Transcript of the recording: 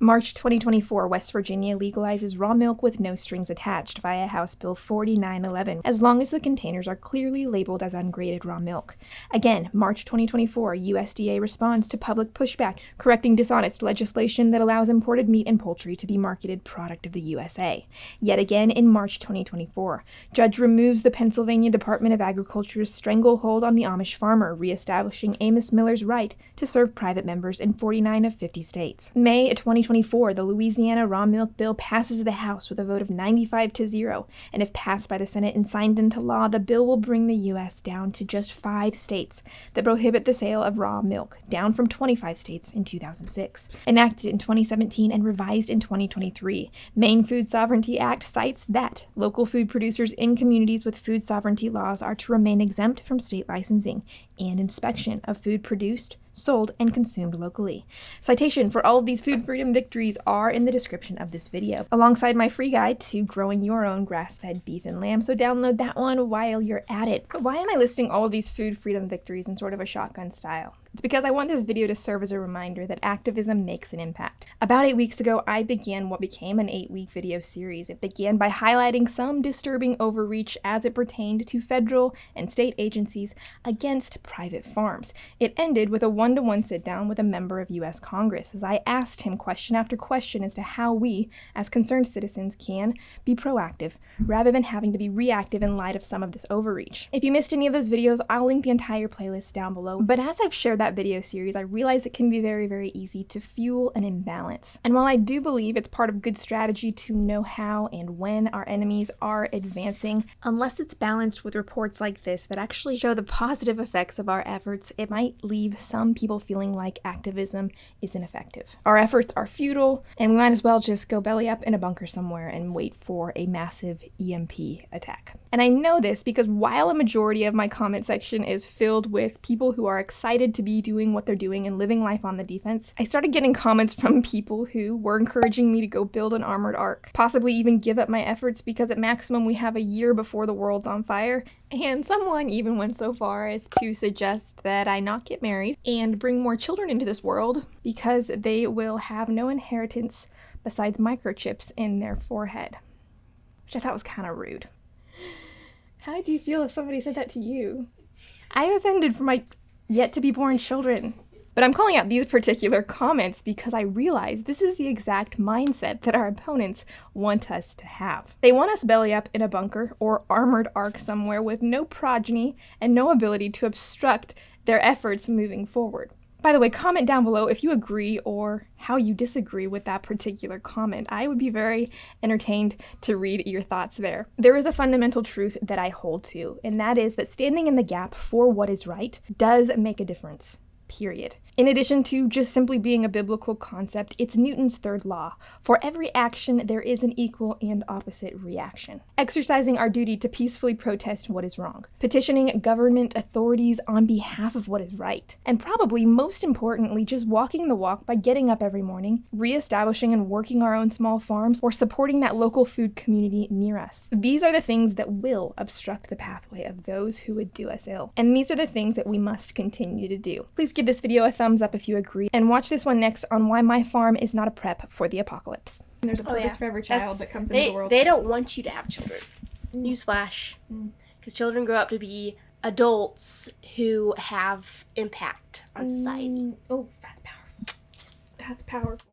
March 2024, West Virginia legalizes raw milk with no strings attached via House Bill 4911, as long as the containers are clearly labeled as ungraded raw milk. Again, March 2024, USDA responds to public pushback, correcting dishonest legislation that allows imported meat and poultry to be marketed product of the USA. Yet again, in March 2024, judge removes the Pennsylvania Department of Agriculture's stranglehold on the Amish farmer, reestablishing Amos Miller's right to serve private members in 49 of 50 states. May 2024, the Louisiana raw milk bill passes the House with a vote of 95-0, and if passed by the Senate and signed into law, the bill will bring the U.S. down to just 5 states that prohibit the sale of raw milk, down from 25 states in 2006. Enacted in 2017 and revised in 2023, Maine Food Sovereignty Act cites that local food producers in communities with food sovereignty laws are to remain exempt from state licensing and inspection of food produced, sold, and consumed locally. Citation for all of these food freedom victories are in the description of this video, alongside my free guide to growing your own grass-fed beef and lamb, so download that one while you're at it. But why am I listing all of these food freedom victories in sort of a shotgun style? It's because I want this video to serve as a reminder that activism makes an impact. About 8 weeks ago, I began what became an 8-week video series. It began by highlighting some disturbing overreach as it pertained to federal and state agencies against private farms. It ended with a one-to-one sit-down with a member of U.S. Congress as I asked him question after question as to how we, as concerned citizens, can be proactive rather than having to be reactive in light of some of this overreach. If you missed any of those videos, I'll link the entire playlist down below. But as I've shared that video series, I realize it can be very, very easy to fuel an imbalance. And while I do believe it's part of good strategy to know how and when our enemies are advancing, unless it's balanced with reports like this that actually show the positive effects of our efforts, it might leave some people feeling like activism is ineffective. Our efforts are futile, and we might as well just go belly up in a bunker somewhere and wait for a massive EMP attack. And I know this because while a majority of my comment section is filled with people who are excited to be doing what they're doing and living life on the defense, I started getting comments from people who were encouraging me to go build an armored ark, possibly even give up my efforts because at maximum we have a year before the world's on fire, and someone even went so far as to suggest that I not get married and bring more children into this world because they will have no inheritance besides microchips in their forehead, which I thought was kind of rude. How do you feel if somebody said that to you? I'm offended for my yet-to-be-born children. But I'm calling out these particular comments because I realize this is the exact mindset that our opponents want us to have. They want us belly up in a bunker or armored ark somewhere with no progeny and no ability to obstruct their efforts moving forward. By the way, comment down below if you agree or how you disagree with that particular comment. I would be very entertained to read your thoughts there. There is a fundamental truth that I hold to, and that is that standing in the gap for what is right does make a difference. Period. In addition to just simply being a biblical concept, it's Newton's third law. For every action, there is an equal and opposite reaction. Exercising our duty to peacefully protest what is wrong. Petitioning government authorities on behalf of what is right. And probably most importantly, just walking the walk by getting up every morning, reestablishing and working our own small farms, or supporting that local food community near us. These are the things that will obstruct the pathway of those who would do us ill. And these are the things that we must continue to do. Please give this video a thumbs up if you agree, and watch this one next on why my farm is not a prep for the apocalypse. There's a purpose for every child that comes into the world. They don't want you to have children. Newsflash. Because children grow up to be adults who have impact on society. Oh, that's powerful. That's powerful.